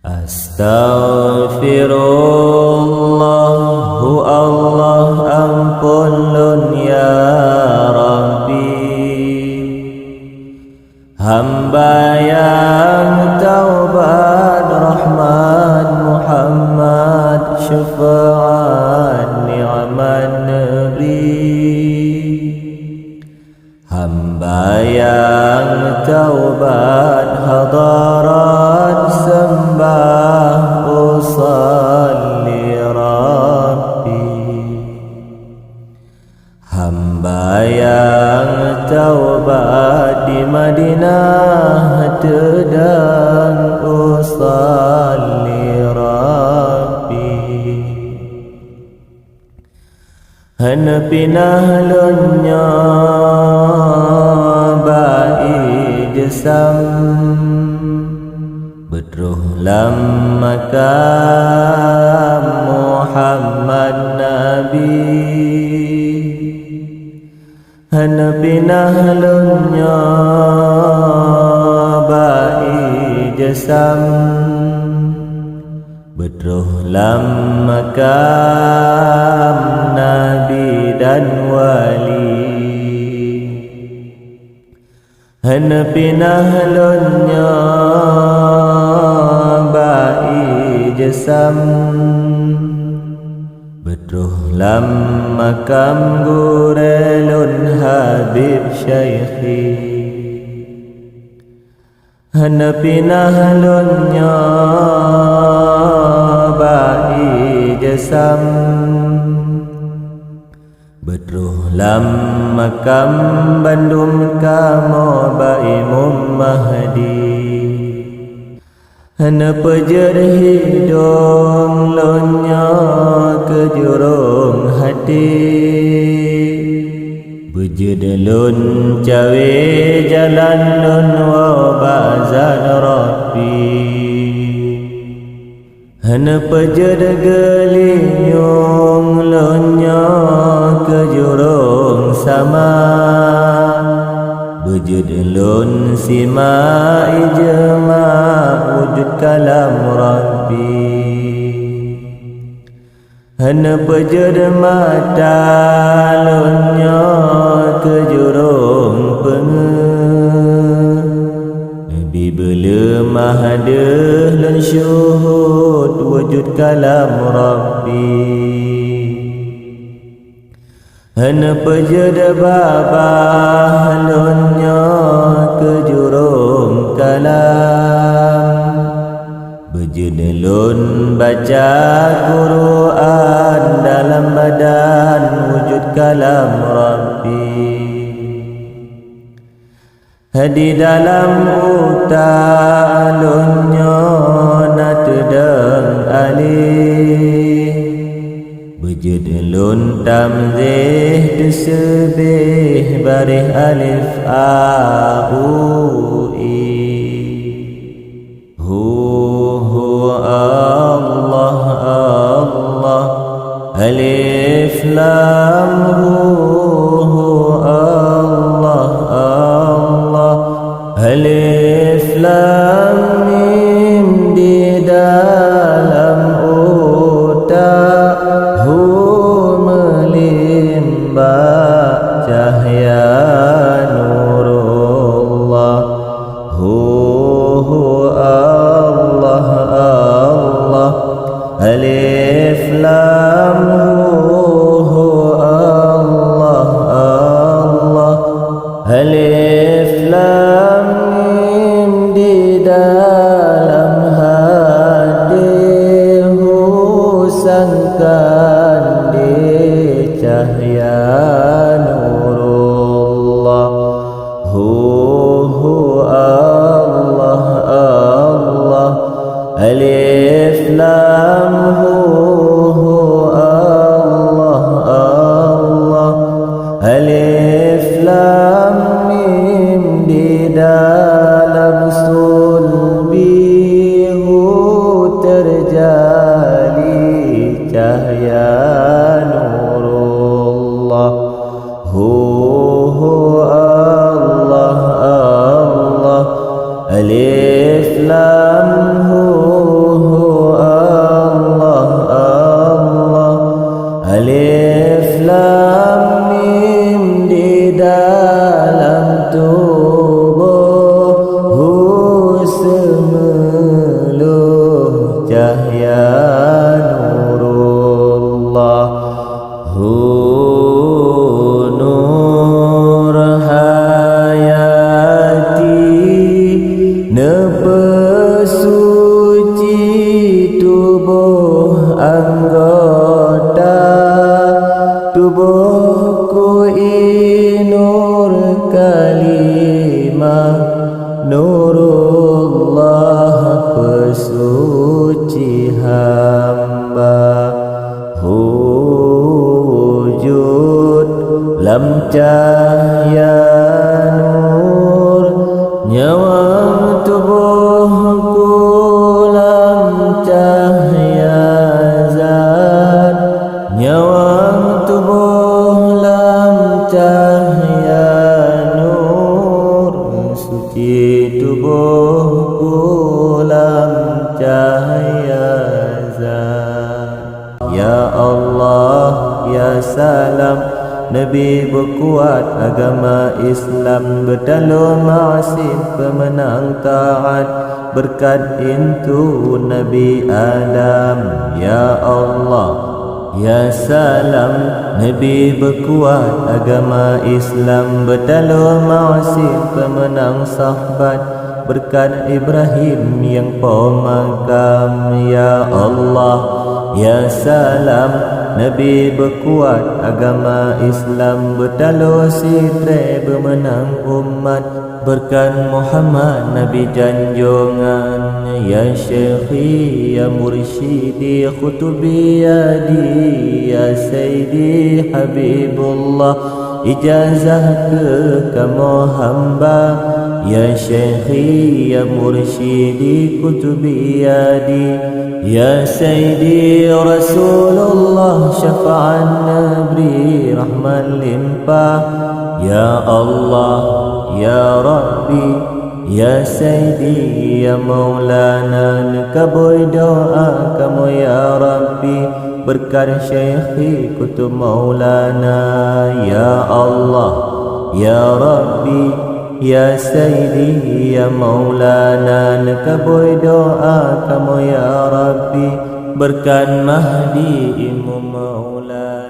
Astaghfirullah, Allah ampunun ya Rabbi. Hamba yang taubat Rahman Muhammad syafaat ni'man Nabi. Hamba yang taubat hadarat sembah usalli Rabbi. Hamba yang taubat di Madinah sedang usalli Rabbi. Hanapinah lunya ba'i jasam Bedruh lam makam Muhammad Nabi. Hanapinah lunya ba'i jasam Bedruh lam makam Nabi dan wali. Hanapinah lunya ba'i jasam Bedruh lam makam gurelun Habib Syaikhi. Hanapinah lunya ba'i jasam Bedruh lam makam Bandung kamo Imam Mahdi. Hana pejer hidung lunya ke jurung hati. Bejedalun cawe jalan lun wa bazan Rabbi. Hana pejad gelinyung lunya ke jurung sama. Bejedalun sima ijma wujud kalam Rabbi. Hana pejad mata lunya ke jurung Nabi belum mahadeh lan syuhud wujud kalam Rabbi. Hana pejad babah lunya ke jurung kalam. Bejedalun baca Quran dalam badan wujud kalam Rabbi. Di dalam utalunnya natedang alih. Bejedalun tamzih disebih barih alif a-u-i. Allah Allah alif lam Allah Allah alif lam mim di dalam uta hu melimbah cahaya nurullah. Allah Allah alif lam Allah Allah alif lam mim di dalam hati sangkan di cahaya nurullah. Allah Allah alif lam Allah Allah alif lam mim di dalam sulbihu terjali cahaya nurullah. Allah Allah alif lam cahaya nur, nyawang tubuhku lam cahaya zat, nyawang tubuh lam cahaya nur, suci tubuhku lam cahaya zat. Ya Allah, ya salam, Nabi berkuat agama Islam, berdalu ma'asih pemenang taat, berkat itu Nabi Adam. Ya Allah, ya salam, Nabi berkuat agama Islam, berdalu ma'asih pemenang sahabat, berkat Ibrahim yang pemakam. Ya Allah, ya salam, Nabi berkuat agama Islam, berdalu sitre bermenang umat, berkat Muhammad Nabi janjungan. Ya Syekhi, ya Mursyidi, Khutubi Yadi, ya Sayyidi Habibullah, ijazah ke kamu hamba. Ya Syekhi, ya Mursyidi, Khutubi Yadi, ya Sayyidi Rasulullah, syafa'an Nabi, rahman limpah. Ya Allah, ya Rabbi, ya Sayyidi, ya Maulana, kabul doa kamu ya Rabbi, berkat Syekhi Kutub Maulana. Ya Allah, ya Rabbi, ya Sayyidi, ya Maulana, kabul doa kamu ya Rabbi, berkat Mahdi Imam Maulana.